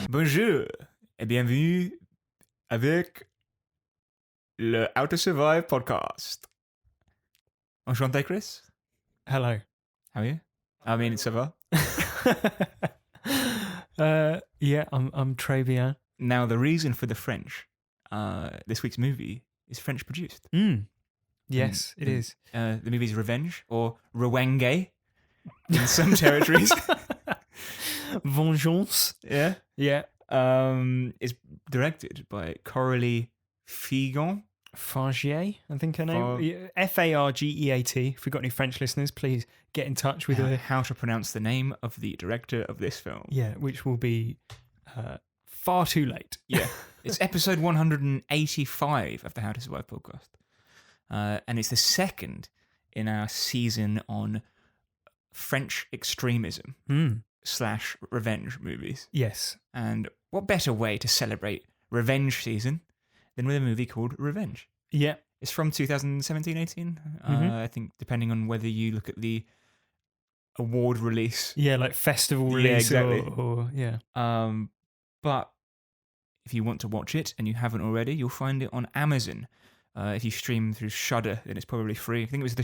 Bonjour et bienvenue avec le How to Survive podcast. Enchanté, Chris. Hello. How are you? I mean, ça va? Yeah, I'm très bien. Now, the reason for the French, this week's movie is French produced. Yes, it is. The movie's Revenge, or Rwenge in some territories. Vengeance. Yeah. Yeah. It's directed by Coralie Figon. Fargier, I think her name. Fargeat. If we've got any French listeners, please get in touch with her. How to pronounce the name of the director of this film. Yeah, which will be far too late. Yeah. It's episode 185 of the How to Survive podcast. And it's the second in our season on French extremism / revenge movies. Yes. And what better way to celebrate revenge season than with a movie called Revenge? Yeah. It's from 2017-18. I think depending on whether you look at the award release. Yeah, like festival release. Yeah, exactly. Or yeah. But if you want to watch it and you haven't already, you'll find it on Amazon. If you stream through Shudder, then it's probably free. I think it was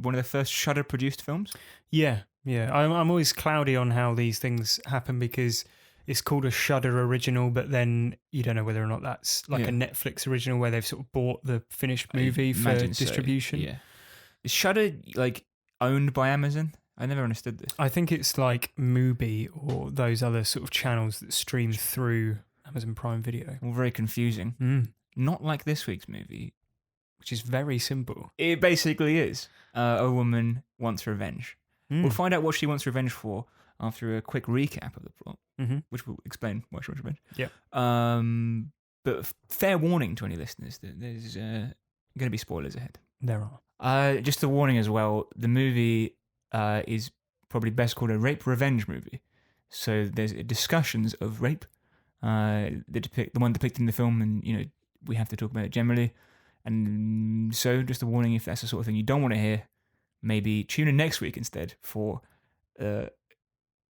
one of the first Shudder produced films. Yeah. I'm always cloudy on how these things happen because it's called a Shudder original, but then you don't know whether or not that's like a Netflix original where they've sort of bought the finished movie for distribution. So, yeah. Is Shudder like owned by Amazon? I never understood this. I think it's like Mubi or those other sort of channels that stream through Amazon Prime Video. All very confusing. Not like this week's movie, which is very simple. It basically is. A woman wants revenge. We'll find out what she wants revenge for after a quick recap of the plot, which will explain why she wants revenge. Yeah. But fair warning to any listeners that there's going to be spoilers ahead. There are. Just a warning as well. The movie is probably best called a rape revenge movie. So there's discussions of rape. The one depicted in the film, and we have to talk about it generally. And so, just a warning: if that's the sort of thing you don't want to hear, maybe tune in next week instead for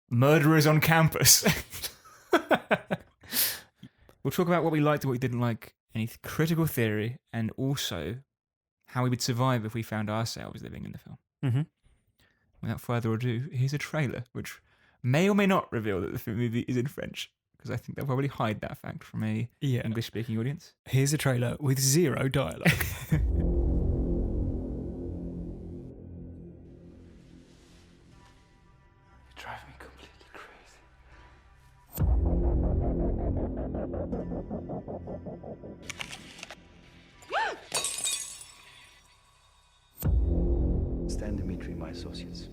Murderers on Campus. We'll talk about what we liked and what we didn't like, any critical theory, and also how we would survive if we found ourselves living in the film. Without further ado, here's a trailer which may or may not reveal that the movie is in French, because I think they'll probably hide that fact from a English-speaking audience. Here's a trailer with zero dialogue. Drive me completely crazy. Stan Dimitri, my associates.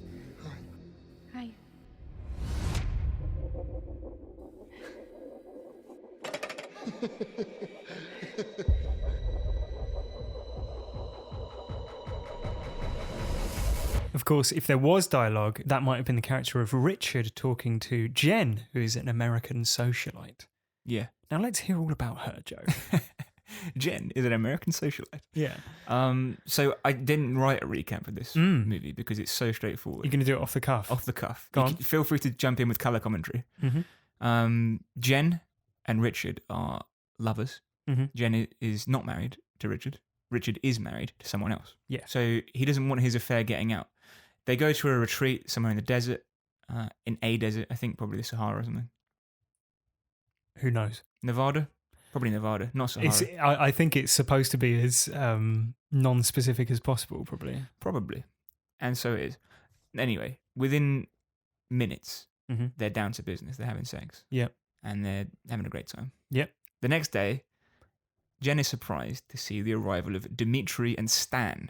Hi. Of course, if there was dialogue, that might have been the character of Richard talking to Jen, who is an American socialite. Yeah. Now let's hear all about her, Joe. Jen is an American socialite. Yeah. So I didn't write a recap of this movie because it's so straightforward. You're going to do it off the cuff? Off the cuff. Go on. Feel free to jump in with colour commentary. Jen and Richard are lovers. Jen is not married to Richard. Richard is married to someone else. Yeah. So he doesn't want his affair getting out. They go to a retreat somewhere in the desert, I think probably the Sahara or something. Who knows? Nevada? Probably Nevada, not Sahara. I think it's supposed to be as non-specific as possible, probably. Probably. And so it is. Anyway, within minutes, they're down to business. They're having sex. Yep. And they're having a great time. Yep. The next day, Jen is surprised to see the arrival of Dimitri and Stan,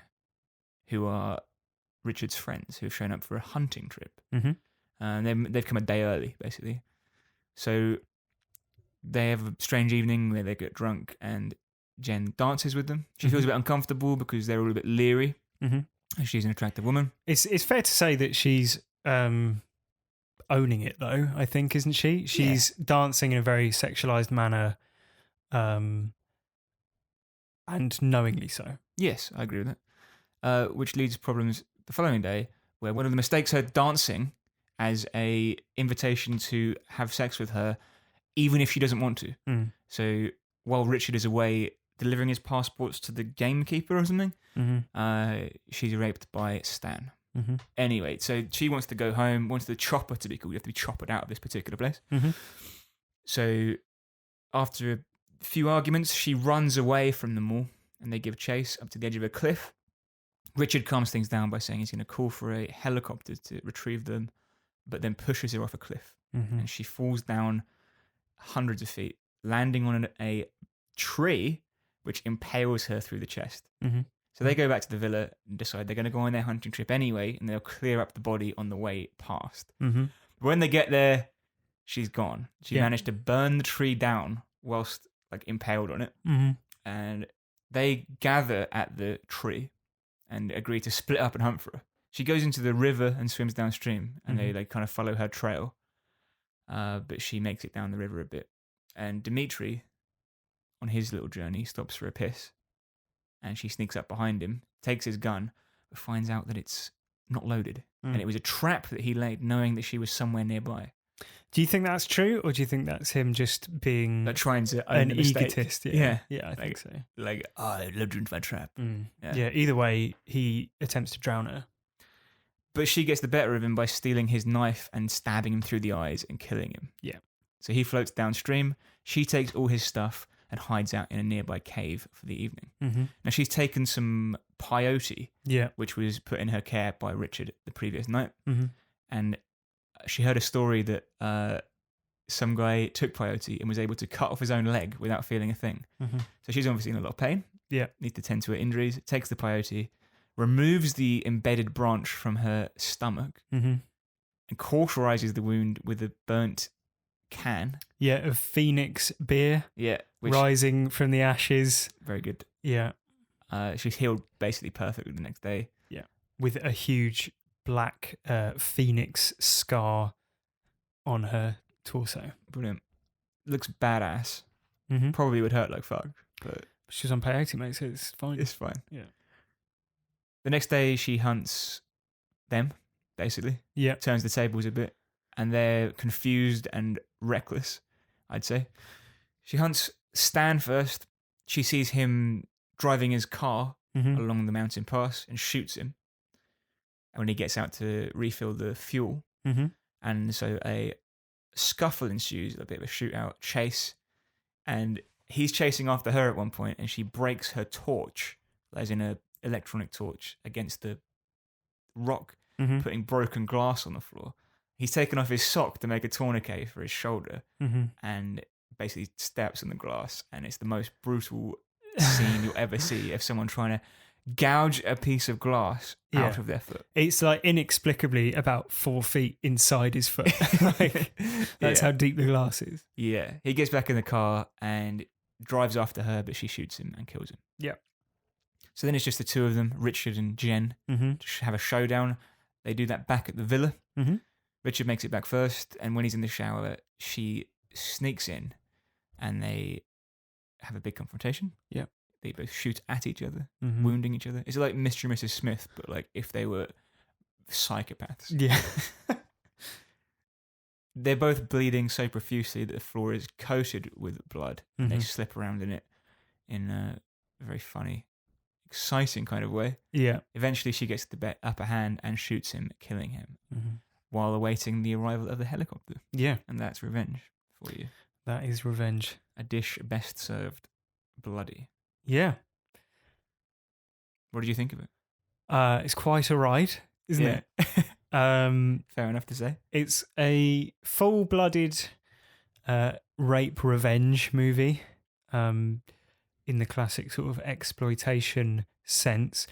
who are Richard's friends, who have shown up for a hunting trip. And they've come a day early, basically. So they have a strange evening where they get drunk and Jen dances with them. She feels a bit uncomfortable because they're all a bit leery. She's an attractive woman. It's fair to say that she's owning it, though, I think, isn't she? She's dancing in a very sexualized manner, and knowingly so. Yes, I agree with that. Which leads to problems the following day, where one of the mistakes her dancing as a invitation to have sex with her even if she doesn't want to. Mm. So while Richard is away delivering his passports to the gamekeeper or something, she's raped by Stan. Anyway, so she wants to go home, wants the chopper to be called. You have to be choppered out of this particular place. So after a few arguments, she runs away from them all, and they give chase up to the edge of a cliff. Richard calms things down by saying he's going to call for a helicopter to retrieve them, but then pushes her off a cliff. And she falls down hundreds of feet, landing on a tree, which impales her through the chest. So they go back to the villa and decide they're going to go on their hunting trip anyway, and they'll clear up the body on the way past. But when they get there, she's gone. She managed to burn the tree down whilst like impaled on it. And they gather at the tree and agree to split up and hunt for her. She goes into the river and swims downstream, and they kind of follow her trail. But she makes it down the river a bit. And Dimitri, on his little journey, stops for a piss. And she sneaks up behind him, takes his gun, but finds out that it's not loaded. And it was a trap that he laid, knowing that she was somewhere nearby. Do you think that's true, or do you think that's him just being Like trying to own an the mistake? egotist? Yeah, I think so. Like, I lured you into my trap. Yeah, either way, he attempts to drown her. But she gets the better of him by stealing his knife and stabbing him through the eyes and killing him. Yeah. So he floats downstream. She takes all his stuff and hides out in a nearby cave for the evening. Now, she's taken some peyote, which was put in her care by Richard the previous night. And she heard a story that some guy took peyote and was able to cut off his own leg without feeling a thing. So she's obviously in a lot of pain. Needs to tend to her injuries. Takes the peyote, removes the embedded branch from her stomach, and cauterizes the wound with a burnt can. Of Phoenix beer. Which, rising from the ashes. very good. She's healed basically perfectly the next day. With a huge black phoenix scar on her torso. Brilliant. Looks badass. Probably would hurt like fuck, but she's on peyote, mate, so it's fine. it's fine. Yeah. The next day she hunts them, basically. Turns the tables a bit, and they're confused and reckless, I'd say. She hunts Stan first. She sees him driving his car along the mountain pass and shoots him when he gets out to refill the fuel. And so a scuffle ensues, a bit of a shootout, chase, and he's chasing after her at one point, and she breaks her torch, as in a electronic torch, against the rock, putting broken glass on the floor. He's taken off his sock to make a tourniquet for his shoulder, and basically steps on the glass, and it's the most brutal scene you'll ever see of someone trying to gouge a piece of glass out of their foot. It's like inexplicably about 4 feet inside his foot. That's how deep the glass is. He gets back in the car and drives after her, but she shoots him and kills him. So then it's just the two of them, Richard and Jen, to have a showdown. They do that back at the villa. Richard makes it back first, and when he's in the shower, she sneaks in, and they have a big confrontation. They both shoot at each other, wounding each other. It's like Mr. and Mrs. Smith, but like if they were psychopaths. They're both bleeding so profusely that the floor is coated with blood, and they slip around in it in a very funny, exciting kind of way. Eventually she gets the upper hand and shoots him, killing him, while awaiting the arrival of the helicopter. And that's revenge for you. That is revenge. A dish best served bloody. What did you think of it? It's quite a ride, isn't it? Fair enough to say. It's a full-blooded rape revenge movie, in the classic sort of exploitation sense.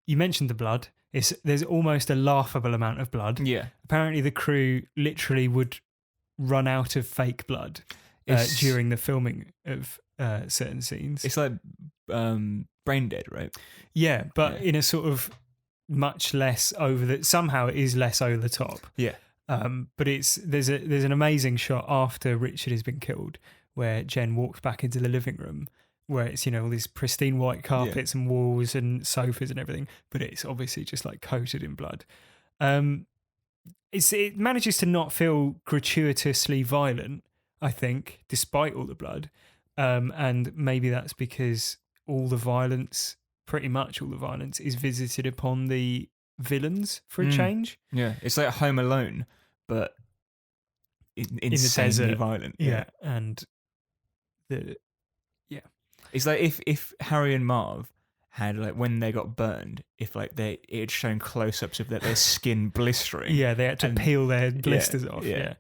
You mentioned the blood. There's almost a laughable amount of blood. Apparently the crew literally would run out of fake blood during the filming of certain scenes. It's like Brain Dead, right? But in a sort of much less somehow it is less over the top. But there's an amazing shot after Richard has been killed where Jen walks back into the living room, where it's, all these pristine white carpets and walls and sofas and everything, but it's obviously just like coated in blood. It manages to not feel gratuitously violent. I think, despite all the blood. And maybe that's because pretty much all the violence, is visited upon the villains for a change. Yeah, it's like Home Alone, but insanely in the desert. violent. Yeah, and it's like if Harry and Marv had, like, when they got burned, if like it had shown close-ups of their skin blistering. Yeah, they had to peel their blisters off. Yeah.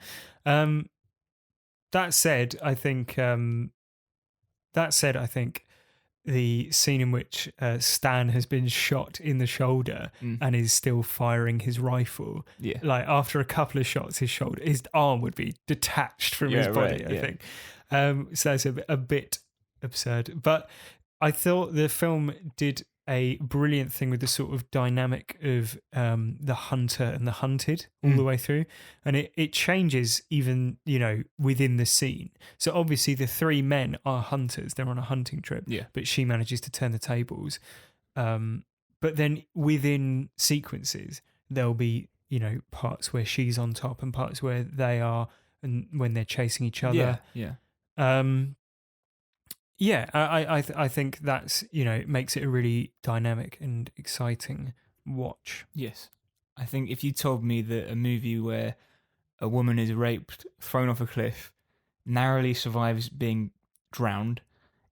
That said, I think the scene in which Stan has been shot in the shoulder and is still firing his rifle. Yeah. Like, after a couple of shots, his arm would be detached from his body, I think. So that's a bit absurd. But I thought the film did a brilliant thing with the sort of dynamic of the hunter and the hunted all the way through. And it changes even, within the scene. So obviously the three men are hunters. They're on a hunting trip. Yeah. But she manages to turn the tables. But then within sequences, there'll be, parts where she's on top and parts where they are, and when they're chasing each other. Yeah. I think that's, it makes it a really dynamic and exciting watch. Yes. I think if you told me that a movie where a woman is raped, thrown off a cliff, narrowly survives being drowned,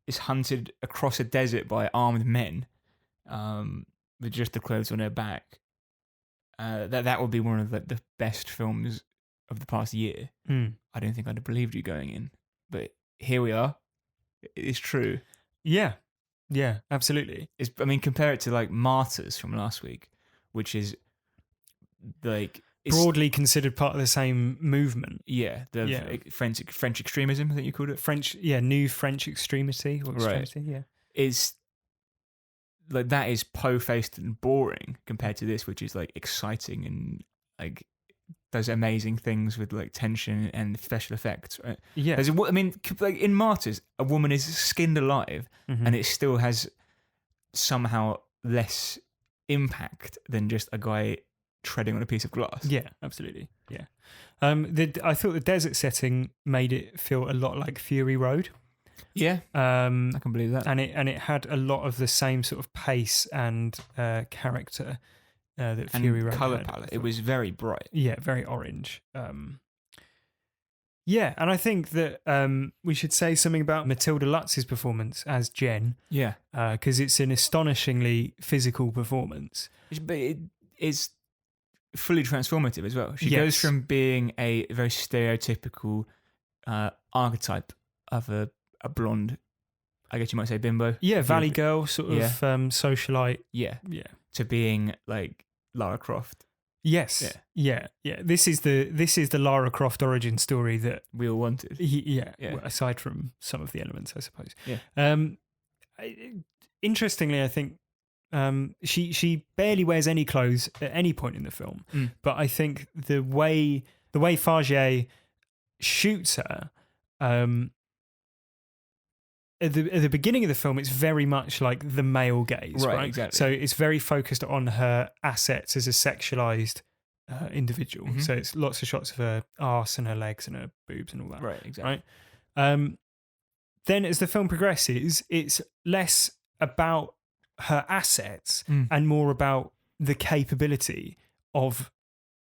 is hunted across a desert by armed men, with just the clothes on her back, that would be one of the best films of the past year. I don't think I'd have believed you going in, but here we are. It's true. Yeah, absolutely. Compare it to like Martyrs from last week, which is like broadly considered part of the same movement. Yeah, French extremism, I think you called it. New French extremity or extremity. Right. Yeah, is like that is po-faced and boring compared to this, which is like exciting and like does amazing things with like tension and special effects. Right? Yeah. Like in Martyrs, a woman is skinned alive, and it still has somehow less impact than just a guy treading on a piece of glass. Yeah, absolutely. Yeah. I thought the desert setting made it feel a lot like Fury Road. Yeah. I can believe that. And it had a lot of the same sort of pace and character that Fury Road colour had. palette. It was very bright. Yeah, very orange. And I think that we should say something about Matilda Lutz's performance as Jen. Yeah. Because it's an astonishingly physical performance. But it is fully transformative as well. She goes from being a very stereotypical archetype of a blonde, I guess you might say bimbo. Yeah, valley girl, sort of socialite. Yeah. Yeah. To being like Lara Croft. Yes. Yeah. This is the Lara Croft origin story that we all wanted. Yeah. Aside from some of the elements, I suppose. Yeah. Interestingly, I think she barely wears any clothes at any point in the film, but I think the way Fagier shoots her, at the beginning of the film, it's very much like the male gaze, right? Exactly. So it's very focused on her assets as a sexualized individual. So it's lots of shots of her arse and her legs and her boobs and all that. Right, exactly. Right. Then as the film progresses, it's less about her assets and more about the capability of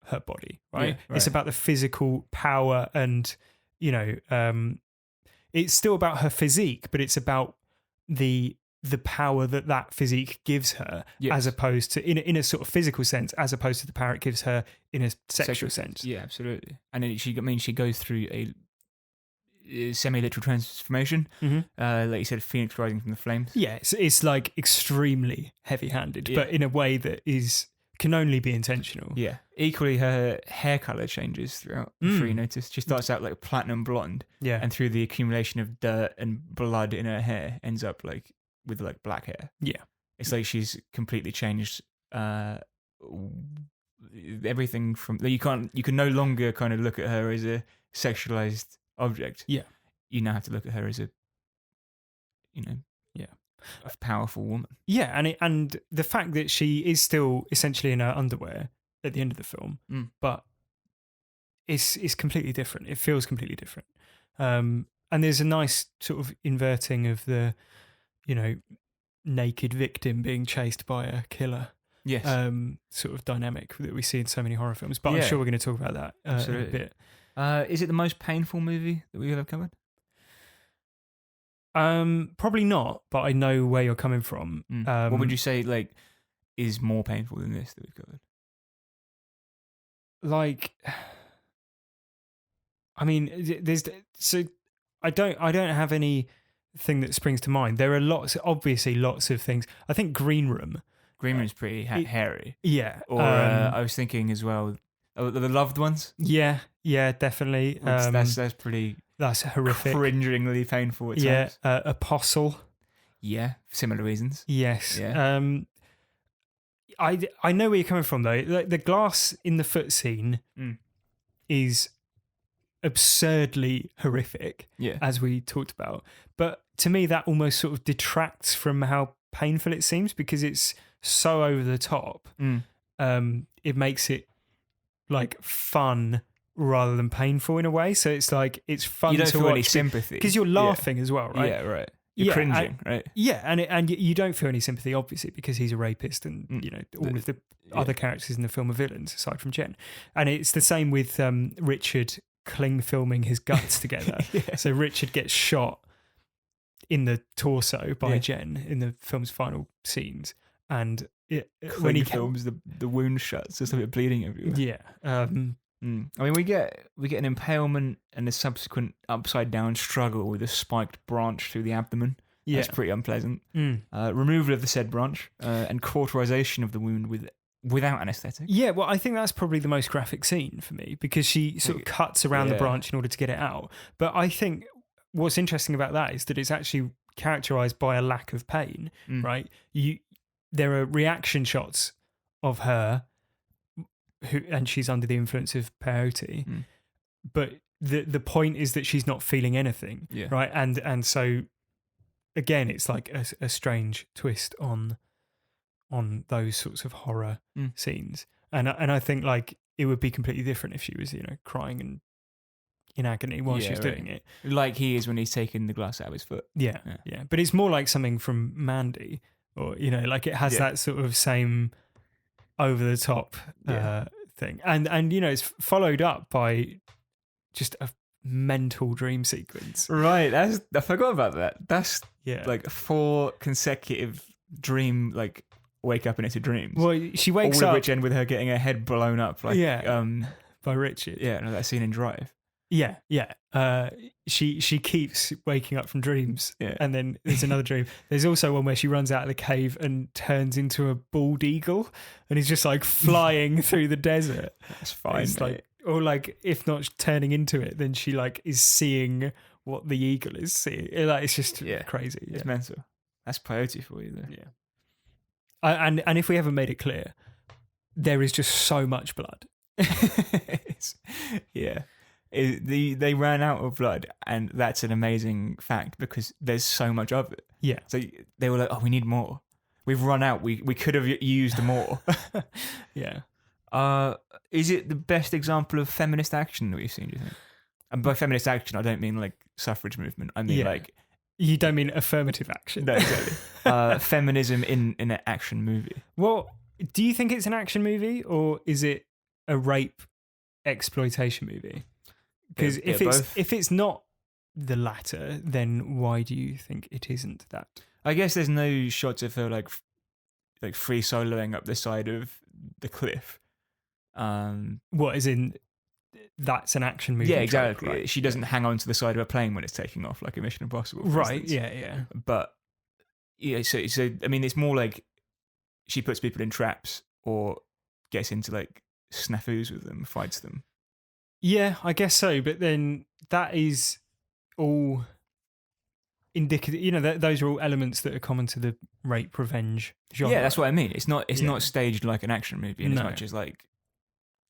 her body, right? Yeah, right. It's about the physical power and, it's still about her physique, but it's about the power that physique gives her, as opposed to in a sort of physical sense, as opposed to the power it gives her in a sexual sense. Yeah, absolutely. And then she goes through a semi-literal transformation, like you said, Phoenix rising from the flames. Yeah, it's like extremely heavy-handed, but in a way that can only be intentional. Yeah. Equally, her hair color changes throughout. I'm sure you noticed. She starts out like platinum blonde, and through the accumulation of dirt and blood in her hair, ends up like with like black hair. Yeah, it's like she's completely changed. Everything from you can no longer kind of look at her as a sexualized object. Yeah, you now have to look at her as a a powerful woman. Yeah, and the fact that she is still essentially in her underwear at the end of the film, but it's completely different. It feels completely different. And there's a nice sort of inverting of the, naked victim being chased by a killer. Yes. Sort of dynamic that we see in so many horror films. But Yeah. I'm sure we're going to talk about that in a bit. Is it the most painful movie that we've ever covered? Probably not, but I know where you're coming from. What would you say is more painful than this that we've covered? I mean, I don't have anything that springs to mind. There are obviously lots of things. I think Green Room. Green Room's pretty hairy. Yeah. Or I was thinking as well, the Loved Ones. Yeah, definitely. That's pretty. That's horrific. Cringingly painful at times. Yeah, Apostle. Yeah, similar reasons. Yes. Yeah. I know where you're coming from though. The glass in the foot scene is absurdly horrific, as we talked about. But to me, that almost sort of detracts from how painful it seems because it's so over the top. It makes it like fun rather than painful in a way. So it's like it's fun you don't to feel watch any sympathy because you're laughing as well, right? Yeah, right. You're cringing, right? Yeah, and you don't feel any sympathy, obviously, because he's a rapist, and all of the other characters in the film are villains, aside from Jen. And it's the same with Richard Kling filming his guts together. So Richard gets shot in the torso by Jen in the film's final scenes, and when he films the wound shuts, there's a bit of bleeding everywhere. Yeah. I mean, we get an impalement and a subsequent upside down struggle with a spiked branch through the abdomen. Yeah. That's pretty unpleasant. Removal of the said branch and cauterization of the wound without anaesthetic. Yeah, well, I think that's probably the most graphic scene for me because she sort of cuts around the branch in order to get it out. But I think what's interesting about that is that it's actually characterized by a lack of pain, right? There are reaction shots of her and she's under the influence of peyote, but the point is that she's not feeling anything, right? And so again, it's like a strange twist on those sorts of horror scenes, and I think like it would be completely different if she was crying and in agony while she's doing it, like he is when he's taking the glass out of his foot. Yeah. But it's more like something from Mandy, or like it has that sort of same over the top thing, and it's followed up by just a mental dream sequence. Right, I forgot about that. That's like 4 consecutive dream wake up and it's a dream. Well, she wakes all up, of which end with her getting her head blown up, by Richard. Yeah, no, that scene in Drive. Yeah. She keeps waking up from dreams, and then there's another dream. There's also one where she runs out of the cave and turns into a bald eagle, and is just like flying through the desert. That's fine. It's like, or like, if not turning into it, then she like is seeing what the eagle is seeing. Like, it's just crazy. It's mental. That's peyote for you, though. Yeah. And if we haven't made it clear, there is just so much blood. They ran out of blood, and that's an amazing fact because there's so much of it. Yeah. So they were like, "Oh, we need more. We've run out. We could have used more." Yeah. Is it the best example of feminist action that we've seen? Do you think? And by feminist action, I don't mean like suffrage movement. I mean like. You don't mean affirmative action. No, exactly. Feminism in an action movie. Well, do you think it's an action movie or is it a rape exploitation movie? Because if it's not the latter, then why do you think it isn't that? I guess there's no shots of her like free soloing up the side of the cliff. What is in? That's an action movie. Yeah, exactly. Trope, right? She doesn't hang on to the side of a plane when it's taking off like a Mission Impossible. Right. Instance. Yeah. But so I mean, it's more like she puts people in traps or gets into like snafus with them, fights them. Yeah, I guess so. But then that is all indicative. Those are all elements that are common to the rape revenge genre. Yeah, that's what I mean. It's not staged like an action movie as much as like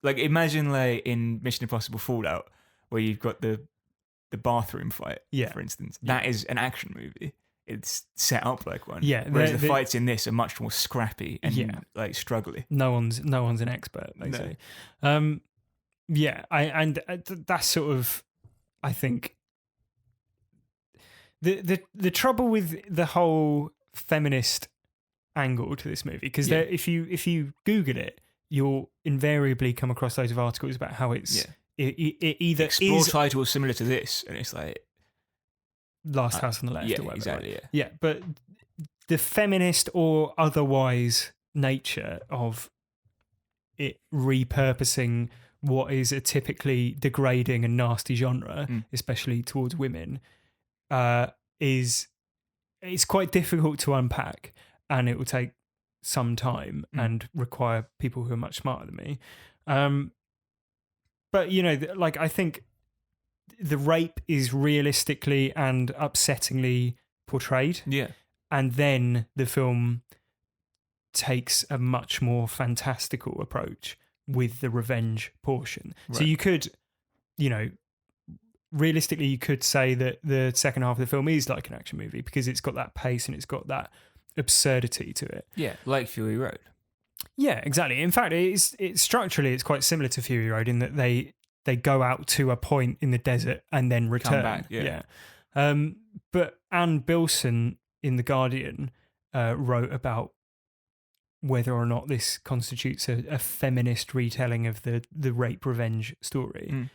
imagine like in Mission Impossible Fallout where you've got the bathroom fight, for instance. That is an action movie. It's set up like one. Yeah, whereas the fights in this are much more scrappy and like struggly. No one's an expert, basically. No. That's sort of, I think, The trouble with the whole feminist angle to this movie, because if you Google it, you'll invariably come across loads of articles about how it's it either Explore is titles similar to this, and it's like Last House on the Left yeah, or whatever. exactly, right? Yeah, but the feminist or otherwise nature of it repurposing what is a typically degrading and nasty genre, especially towards women, is it's quite difficult to unpack, and it will take some time and require people who are much smarter than me. But like, I think the rape is realistically and upsettingly portrayed. Yeah. And then the film takes a much more fantastical approach with the revenge portion. Right. So you could, realistically, you could say that the second half of the film is like an action movie because it's got that pace and it's got that absurdity to it. Yeah, like Fury Road. Yeah, exactly. In fact, it's structurally it's quite similar to Fury Road in that they go out to a point in the desert and then return. Come back, yeah. But Anne Bilson in The Guardian wrote about whether or not this constitutes a feminist retelling of the rape revenge story.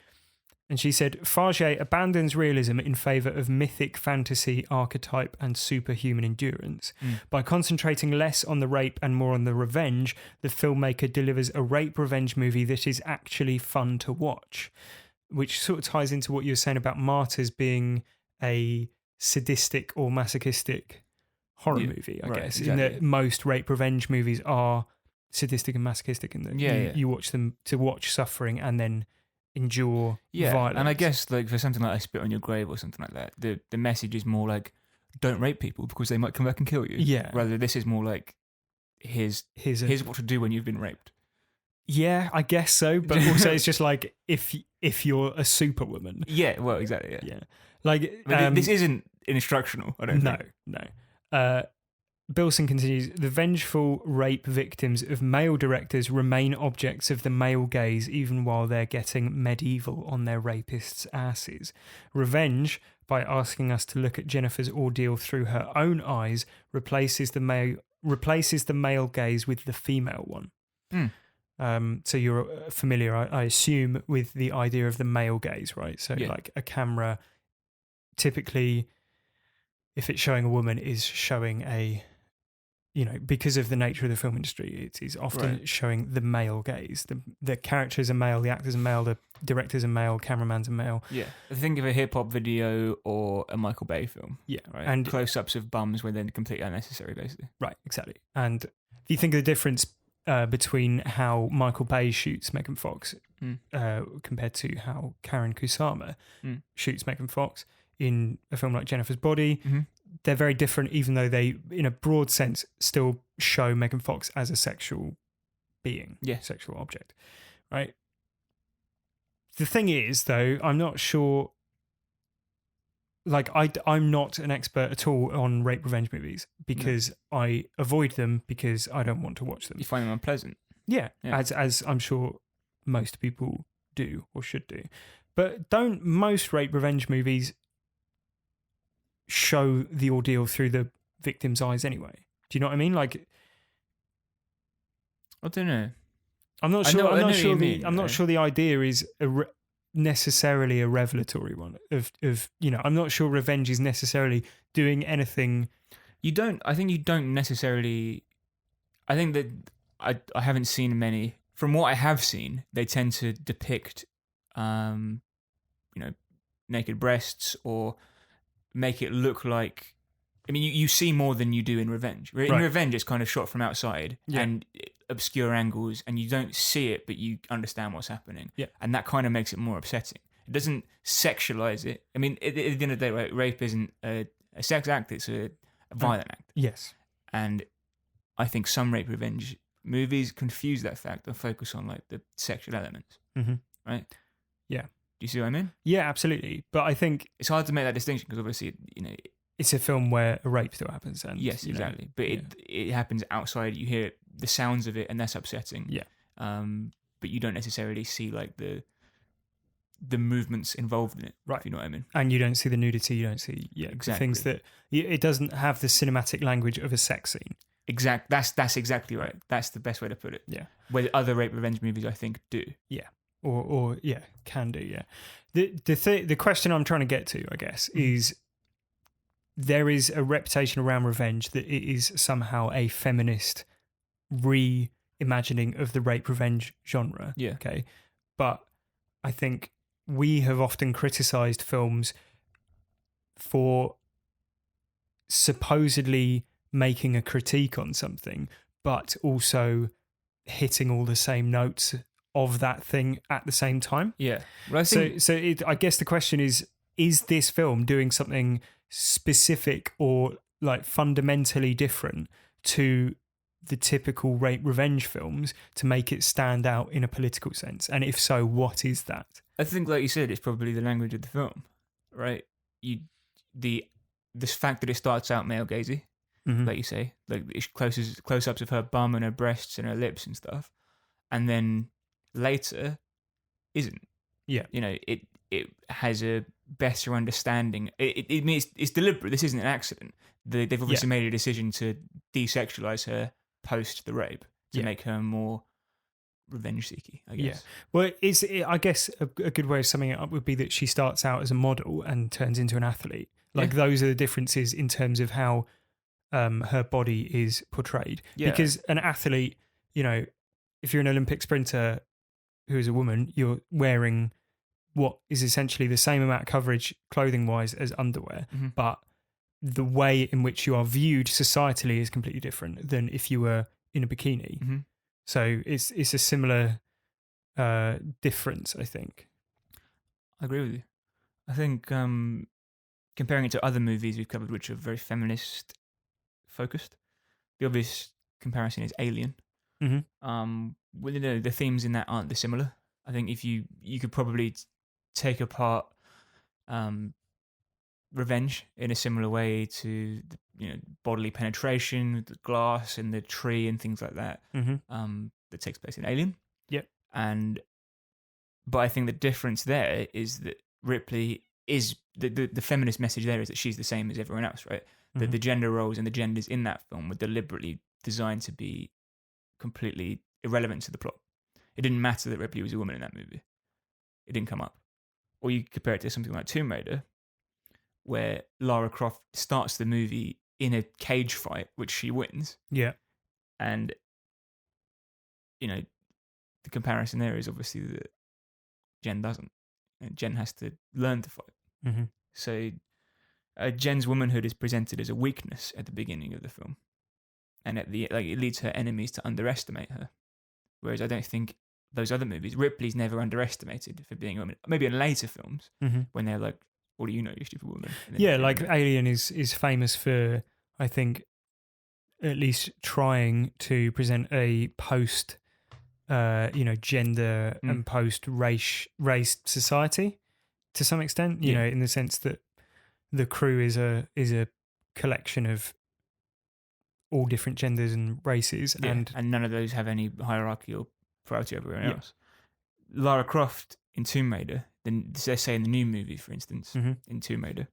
And she said, Farget abandons realism in favour of mythic fantasy, archetype and superhuman endurance. By concentrating less on the rape and more on the revenge, the filmmaker delivers a rape revenge movie that is actually fun to watch, which sort of ties into what you were saying about Martyrs being a sadistic or masochistic horror movie, I guess, exactly. in that most rape revenge movies are sadistic and masochistic in that you watch them to watch suffering and then endure violence. And I guess like for something like I Spit on Your Grave or something like that, the message is more like, don't rape people because they might come back and kill you. Yeah. Rather, this is more like, here's what to do when you've been raped. Yeah, I guess so. But also it's just like if you're a superwoman. Yeah, well, exactly. Yeah. Like this isn't instructional, I don't think. No. Bilson continues, the vengeful rape victims of male directors remain objects of the male gaze even while they're getting medieval on their rapists' asses. Revenge, by asking us to look at Jennifer's ordeal through her own eyes, replaces the male gaze with the female one. So you're familiar, I assume, with the idea of the male gaze, right? So like a camera, typically, if it's showing a woman, is showing a... because of the nature of the film industry, it is often showing the male gaze. The characters are male, the actors are male, the directors are male, cameramans are male. Yeah. Think of a hip-hop video or a Michael Bay film. Yeah. Right? And close-ups of bums were then completely unnecessary, basically. Right, exactly. And if you think of the difference between how Michael Bay shoots Megan Fox compared to how Karen Kusama shoots Megan Fox in a film like Jennifer's Body, they're very different, even though they, in a broad sense, still show Megan Fox as a sexual being, sexual object, right? The thing is, though, I'm not sure. Like, I'm not an expert at all on rape revenge movies because I avoid them because I don't want to watch them. You find them unpleasant. Yeah. As I'm sure most people do or should do. But don't most rape revenge movies show the ordeal through the victim's eyes anyway? Do you know what I mean? Like, I don't know. I'm not sure. I'm not sure the idea is necessarily a revelatory one. I'm not sure revenge is necessarily doing anything. I think you don't necessarily. I think that I haven't seen many. From what I have seen, they tend to depict, naked breasts or make it look like... I mean, you see more than you do in Revenge. In Revenge, it's kind of shot from outside and obscure angles, and you don't see it, but you understand what's happening. Yeah. And that kind of makes it more upsetting. It doesn't sexualize it. I mean, at the end of the day, rape isn't a sex act, it's a violent act. Yes. And I think some rape revenge movies confuse that fact and focus on like the sexual elements. Right? Yeah. Do you see what I mean? Yeah, absolutely. But I think it's hard to make that distinction because obviously, it's a film where a rape still happens. And, yes, exactly. But it happens outside. You hear the sounds of it, and that's upsetting. Yeah. But you don't necessarily see like the the movements involved in it. Right. If you know what I mean. And you don't see the nudity, you don't see Exactly. the things that it doesn't have the cinematic language of a sex scene. That's exactly right. That's the best way to put it. Yeah. Where other rape revenge movies, I think, do. Yeah. Or can do. Yeah. The question I'm trying to get to, I guess, is there is a reputation around revenge that it is somehow a feminist reimagining of the rape revenge genre. Yeah. Okay. But I think we have often criticized films for supposedly making a critique on something, but also hitting all the same notes of that thing at the same time. Yeah. Well, I guess the question is this film doing something specific or like fundamentally different to the typical rape revenge films to make it stand out in a political sense? And if so, what is that? I think, like you said, it's probably the language of the film, right? This fact that it starts out male gazy, like you say, like it's close-ups of her bum and her breasts and her lips and stuff, and then later isn't. Yeah, it has a better understanding. It's deliberate. This isn't an accident. They've obviously made a decision to desexualize her post the rape to make her more revenge-seeky, I guess. Yeah. Well, I guess a good way of summing it up would be that she starts out as a model and turns into an athlete. Like those are the differences in terms of how her body is portrayed. Yeah. Because an athlete, if you're an Olympic sprinter who is a woman, you're wearing what is essentially the same amount of coverage clothing-wise as underwear, but the way in which you are viewed societally is completely different than if you were in a bikini. So it's a similar difference, I think. I agree with you. I think comparing it to other movies we've covered which are very feminist focused, the obvious comparison is Alien. Well, the themes in that aren't dissimilar. I think if you could probably take apart revenge in a similar way to bodily penetration, the glass and the tree and things like that. That takes place in Alien. Yep. But I think the difference there is that Ripley is the feminist message there is that she's the same as everyone else, right? That the gender roles and the genders in that film were deliberately designed to be completely irrelevant to the plot. It didn't matter that Ripley was a woman in that movie. It didn't come up. Or you compare it to something like Tomb Raider, where Lara Croft starts the movie in a cage fight, which she wins. Yeah. And, the comparison there is obviously that Jen doesn't. And Jen has to learn to fight. So Jen's womanhood is presented as a weakness at the beginning of the film. And it leads her enemies to underestimate her. Whereas I don't think those other movies, Ripley's never underestimated for being a woman. Maybe in later films, when they're like, what do you know, you stupid woman? Yeah, like Alien is famous for, I think, at least trying to present a post, gender and post race society to some extent. You know, in the sense that the crew is a collection of all different genders and races, and none of those have any hierarchy or priority over everyone else. Lara Croft in Tomb Raider, let's say in the new movie, for instance, in Tomb Raider,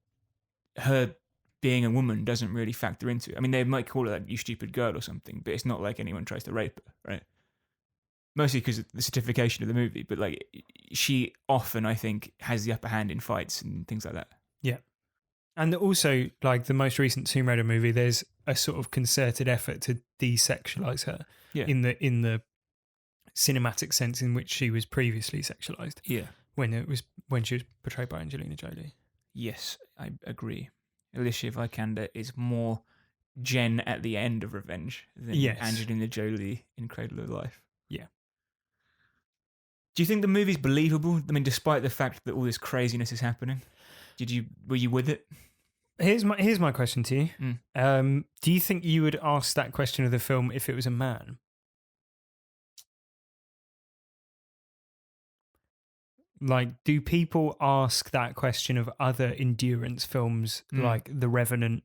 her being a woman doesn't really factor into it. I mean, they might call her like, you stupid girl or something, but it's not like anyone tries to rape her, right? Mostly because of the certification of the movie, but like she often, I think, has the upper hand in fights and things like that. Yeah. And also, like the most recent Tomb Raider movie, there's a sort of concerted effort to desexualize her in the cinematic sense in which she was previously sexualized. Yeah. When she was portrayed by Angelina Jolie. Yes, I agree. Alicia Vikander is more Jen at the end of Revenge than Angelina Jolie in Cradle of Life. Yeah. Do you think the movie's believable? I mean, despite the fact that all this craziness is happening, were you with it? Here's my question to you. Do you think you would ask that question of the film if it was a man? Like, do people ask that question of other endurance films like The Revenant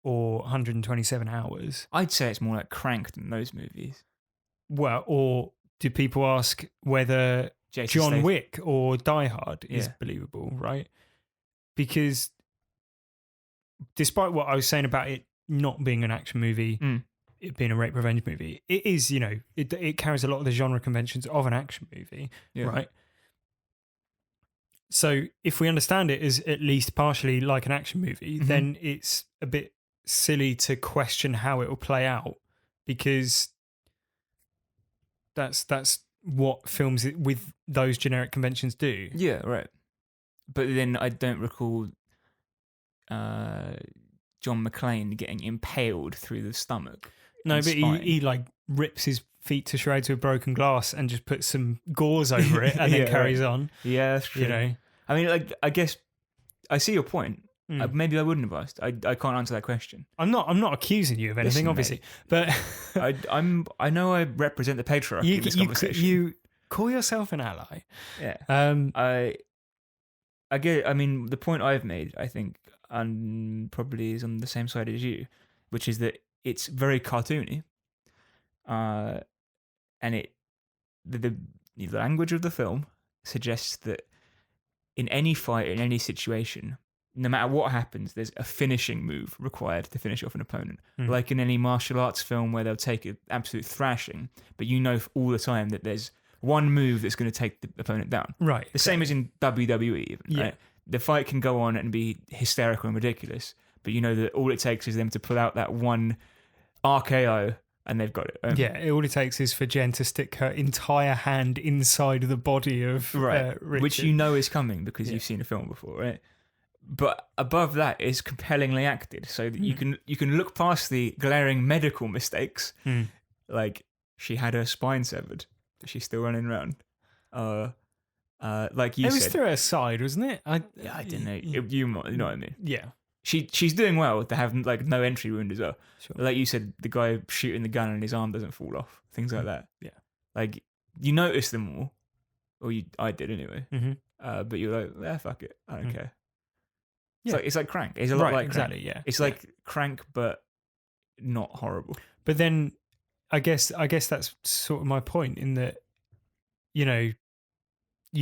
or 127 Hours? I'd say it's more like Crank than those movies. Well, or do people ask whether Jason John Statham. Wick or Die Hard is Yeah. believable, right? Because despite what I was saying about it not being an action movie, it being a rape revenge movie, it is, it carries a lot of the genre conventions of an action movie, right? So if we understand it as at least partially like an action movie, then it's a bit silly to question how it will play out, because that's what films with those generic conventions do. Yeah, right. But then I don't recall John McClane getting impaled through the stomach. No, and but spine. he like rips his feet to shreds with broken glass and just puts some gauze over it and then carries on. Yeah, that's true. I mean, like, I guess I see your point. Maybe I wouldn't have asked. I can't answer that question. I'm not accusing you of anything, Listen, obviously, mate, but I know I represent the patriarchy in this conversation. You call yourself an ally. Yeah. I get. I mean, the point I've made, I think, probably is on the same side as you, which is that it's very cartoony, and the language of the film suggests that in any fight, in any situation, no matter what happens, there's a finishing move required to finish off an opponent. Like in any martial arts film where they'll take an absolute thrashing, but you know all the time that there's one move that's going to take the opponent down. Right. The same as in WWE even, right? The fight can go on and be hysterical and ridiculous, but you know that all it takes is them to pull out that one RKO and they've got it. All it takes is for Jen to stick her entire hand inside the body of Richard. Which you know is coming because you've seen a film before, right? But above that is compellingly acted, so that you can look past the glaring medical mistakes, like she had her spine severed, but she's still running around. Like you said, it was through her side, wasn't it? I don't know. You know what I mean? Yeah. She's doing well to have like no entry wound as well. Sure. Like you said, the guy shooting the gun and his arm doesn't fall off. Things like that. Yeah. Like you notice them all, or I did anyway. But you're like, fuck it, I don't care. It's like Crank. It's a lot like Crank. Exactly. Yeah. It's like Crank, but not horrible. But then, I guess that's sort of my point in that, you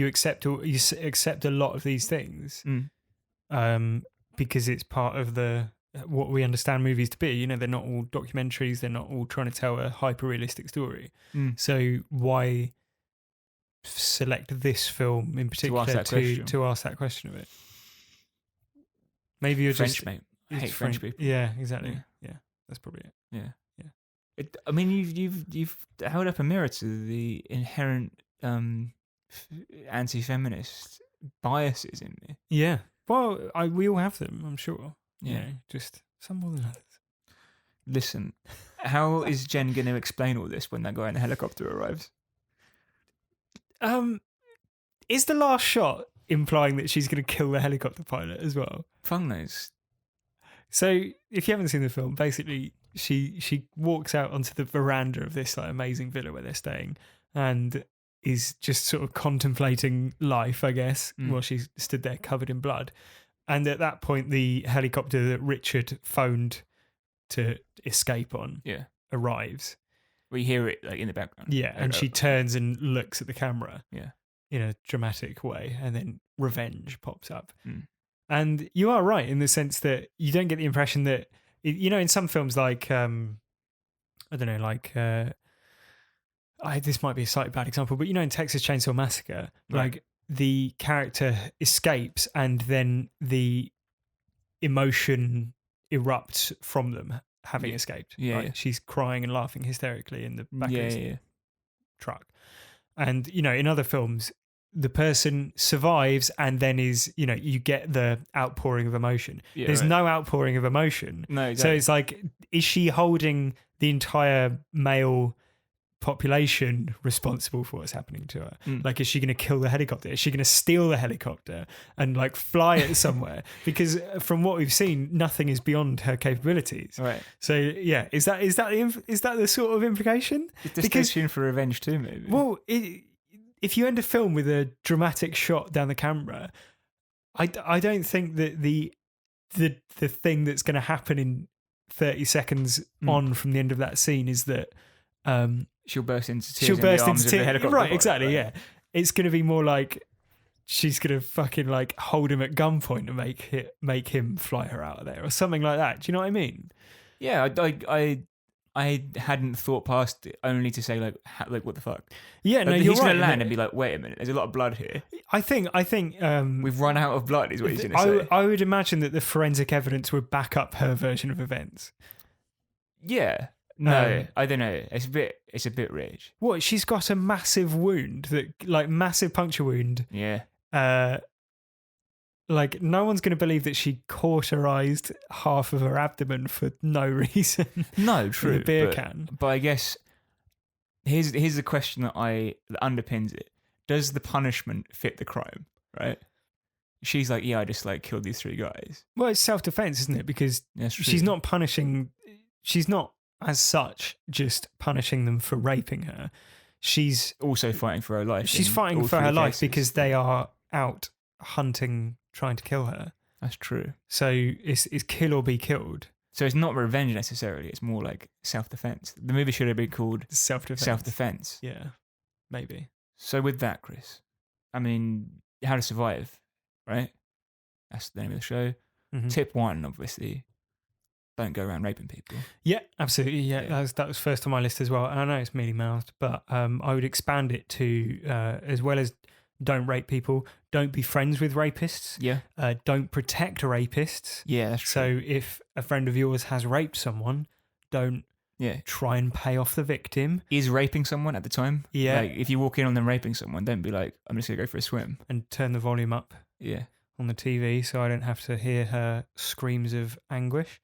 accept a lot of these things, because it's part of what we understand movies to be. They're not all documentaries. They're not all trying to tell a hyper realistic story. So why select this film in particular to ask that question of it? Maybe you're French, mate. I hate French people. Yeah, exactly. Yeah, that's probably it. Yeah. I mean, you've held up a mirror to the inherent anti-feminist biases in me. Yeah. Well, we all have them, I'm sure. Yeah. Just some more than others. Listen, how is Jen going to explain all this when that guy in the helicopter arrives? Is the last shot implying that she's going to kill the helicopter pilot as well? Fung knows. So, if you haven't seen the film, basically she walks out onto the veranda of this like amazing villa where they're staying, and is just sort of contemplating life, I guess, while she stood there covered in blood. And at that point, the helicopter that Richard phoned to escape on arrives. We hear it like in the background. Yeah, and she turns and looks at the camera. Yeah. In a dramatic way, and then revenge pops up. And you are right in the sense that you don't get the impression that, in some films like, I don't know, like, this might be a slightly bad example, but in Texas Chainsaw Massacre, like the character escapes and then the emotion erupts from them having escaped. Yeah. She's crying and laughing hysterically in the back of his truck. And, in other films, the person survives and then is, you get the outpouring of emotion. Yeah, there's no outpouring of emotion. No, exactly. So it's like, is she holding the entire male population responsible for what's happening to her? Like, is she going to kill the helicopter? Is she going to steal the helicopter and like fly it somewhere? Because from what we've seen, nothing is beyond her capabilities. Right. So yeah, is that the sort of implication? It's just tune for revenge too, maybe. Well, if you end a film with a dramatic shot down the camera, I don't think that the thing that's going to happen in 30 seconds on from the end of that scene is that she'll burst into tears. She'll burst into tears. Right, exactly. Right. Yeah. it's going to be more like she's going to fucking like hold him at gunpoint and make him fly her out of there or something like that. Do you know what I mean? Yeah, I hadn't thought past it, only to say like what the fuck. Yeah, no, Like, you're he's right. gonna land and be like, wait a minute, there's a lot of blood here. I think We've run out of blood, is what he's gonna say. I would imagine that the forensic evidence would back up her version of events. Yeah. No, I don't know. It's a bit rich. What? She's got a massive wound, massive puncture wound. Yeah. Like no one's going to believe that she cauterized half of her abdomen for no reason. No, true. With a beer can. But I guess here's the question that underpins it. Does the punishment fit the crime? Right. She's like, yeah, I just like killed these 3 guys. Well, it's self-defense, isn't it? Because she's not punishing. She's not, as such, just punishing them for raping her. She's also fighting for her life. She's fighting for her life because they are out hunting, trying to kill her. That's true. So it's kill or be killed. So it's not revenge necessarily. It's more like self-defense. The movie should have been called Self-defense. Self-defense. Yeah, maybe. So with that, Chris, I mean, How to Survive, right? That's the name of the show. Mm-hmm. Tip 1, obviously, don't go around raping people. Yeah, absolutely. Yeah. That was first on my list as well. And I know it's mealy-mouthed, but I would expand it to as well as don't rape people, don't be friends with rapists. Yeah. Don't protect rapists. Yeah, that's true. So if a friend of yours has raped someone, don't try and pay off the victim. Is raping someone at the time? Yeah. Like, if you walk in on them raping someone, don't be like, I'm just going to go for a swim. And turn the volume up. Yeah. On the TV so I don't have to hear her screams of anguish.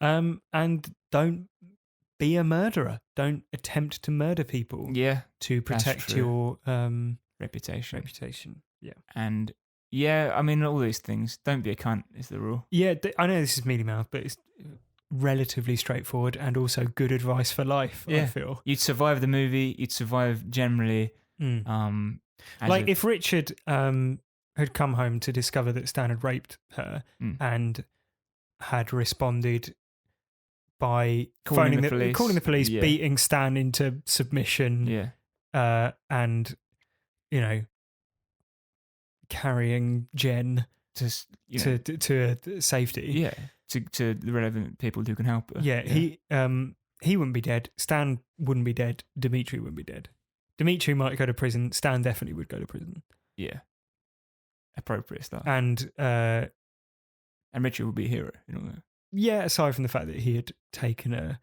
And don't be a murderer. Don't attempt to murder people. Yeah. To protect your reputation. Yeah. And yeah, I mean, all these things. Don't be a cunt is the rule. Yeah, I know this is mealy-mouthed, but it's relatively straightforward and also good advice for life, I feel. You'd survive the movie. You'd survive generally. If Richard had come home to discover that Stan had raped her and had responded by calling the police, beating Stan into submission, and carrying Jen to safety, to the relevant people who can help her. He wouldn't be dead. Stan wouldn't be dead. Dimitri wouldn't be dead. Dimitri might go to prison. Stan definitely would go to prison. Yeah. Appropriate stuff. And Richard would be a hero. You know? Yeah, aside from the fact that he had taken a,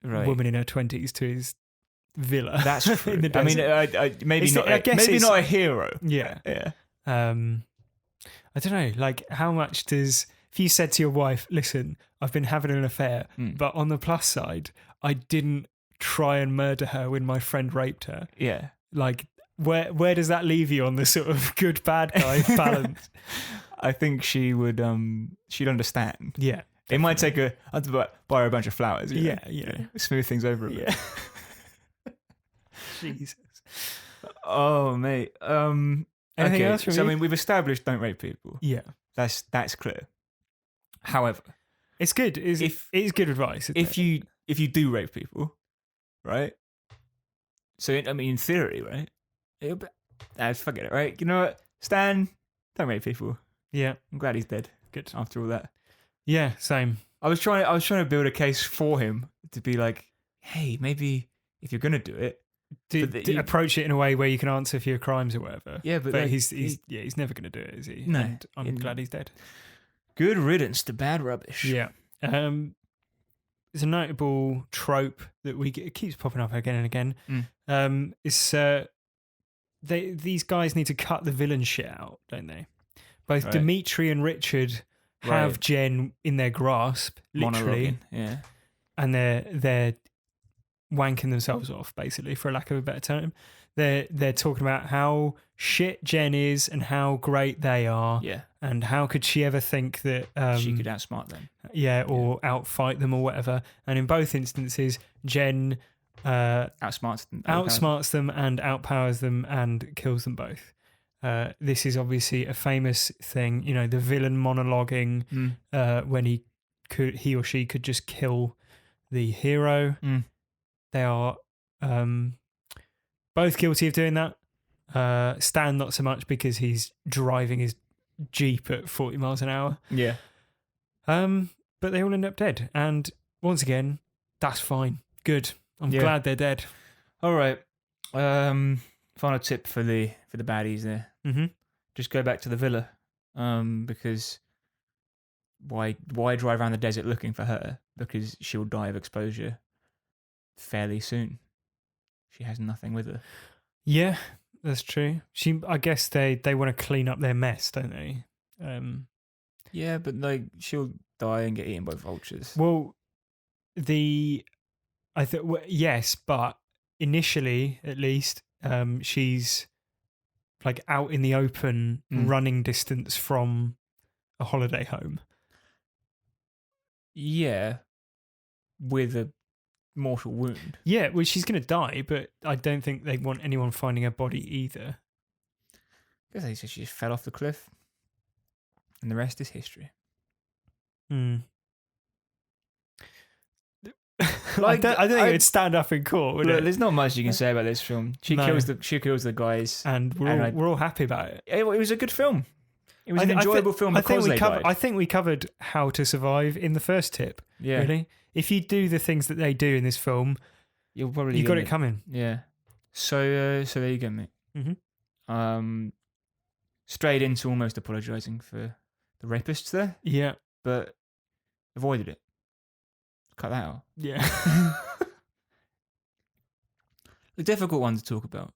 woman in her 20s to his villa. That's true. In the desert. I mean, maybe not a hero. Yeah. Yeah. I don't know, like how much if you said to your wife, listen, I've been having an affair, but on the plus side, I didn't try and murder her when my friend raped her. Yeah. Like, where does that leave you on the sort of good bad guy balance? I think she would she'd understand. Yeah. It might take I'd have to buy her a bunch of flowers. Yeah. Smooth things over a bit. Jesus. Oh mate. Anything else from you? So I mean, we've established don't rape people. Yeah. That's clear. However, it's good. It's good advice. If you do rape people, right? So in theory, right? Forget it, right? You know what? Stan, don't rape people. Yeah. I'm glad he's dead. Good. After all that. Yeah, same. I was trying to build a case for him to be like, hey, maybe if you're gonna do it, approach it in a way where you can answer for your crimes or whatever. Yeah, but like, he's never gonna do it, is he? No. And I'm glad he's dead. Good riddance to bad rubbish. Yeah. It's a notable trope that it keeps popping up again and again. These guys need to cut the villain shit out, don't they? Both Dimitri and Richard have Jen in their grasp, literally. Yeah. And they're wanking themselves off, basically, for a lack of a better term. They're talking about how shit Jen is and how great they are. Yeah. And how could she ever think that she could outsmart them. Yeah, or outfight them or whatever. And in both instances, Jen outsmarts them and outpowers them and kills them both. This is obviously a famous thing, the villain monologuing when he or she could just kill the hero. They are both guilty of doing that. Stan not so much because he's driving his Jeep at 40 miles an hour. Yeah. But they all end up dead. And once again, that's fine. Good. I'm glad they're dead. All right. Final tip for the baddies there. Mm-hmm. Just go back to the villa. Because why drive around the desert looking for her? Because she'll die of exposure fairly soon. She has nothing with her. Yeah, that's true. I guess they want to clean up their mess, don't they? Yeah, but like she'll die and get eaten by vultures. Well, yes, but initially, at least, she's like out in the open, running distance from a holiday home. Yeah, with a mortal wound. Yeah, well, she's going to die, but I don't think they want anyone finding her body either. I guess they said she just fell off the cliff, and the rest is history. Like, I don't think it would stand up in court, would it? There's not much you can say about this film. She kills the guys, and we're all happy about it. It was a good film. It was an enjoyable film because they died. I think we covered how to survive in the first tip. Yeah, really. If you do the things that they do in this film, you got it coming. Yeah. So there you go, mate. Mm-hmm. Strayed into almost apologising for the rapists there. Yeah, but avoided it. Cut that out. Yeah. The difficult one to talk about.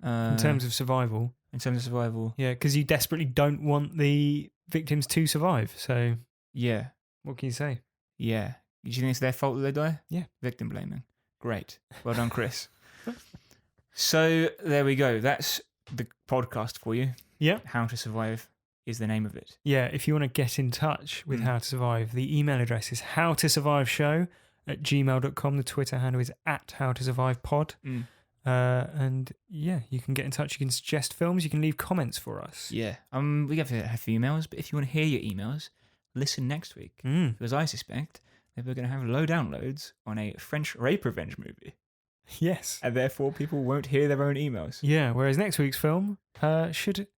In terms of survival. Yeah, because you desperately don't want the victims to survive. So yeah, what can you say? Yeah. Do you think it's their fault that they die? Yeah. Victim blaming. Great. Well done, Chris. So there we go. That's the podcast for you. Yeah. How to Survive is the name of it. Yeah. If you want to get in touch with How to Survive, the email address is howtosurviveshow@gmail.com. The Twitter handle is @howtosurvivepod. And yeah, you can get in touch. You can suggest films. You can leave comments for us. Yeah. We have a few emails, but if you want to hear your emails, listen next week. Because I suspect that we're going to have low downloads on a French rape revenge movie. Yes. And therefore people won't hear their own emails. Yeah, whereas next week's film should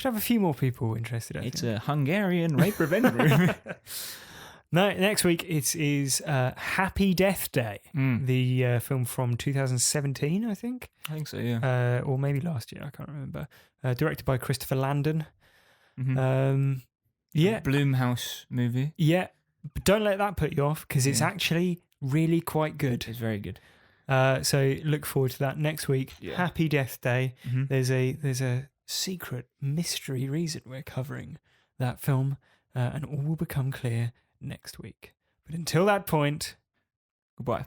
have a few more people interested, I think. It's a Hungarian rape revenge movie. No, next week it is Happy Death Day, the film from 2017, I think. I think so, yeah. Or maybe last year, I can't remember. Directed by Christopher Landon. Yeah. Blumhouse movie. Yeah, but don't let that put you off because it's actually really quite good. It's very good. So look forward to that next week. Yeah. Happy Death Day. There's a secret mystery reason we're covering that film, and all will become clear next week. But until that point, goodbye.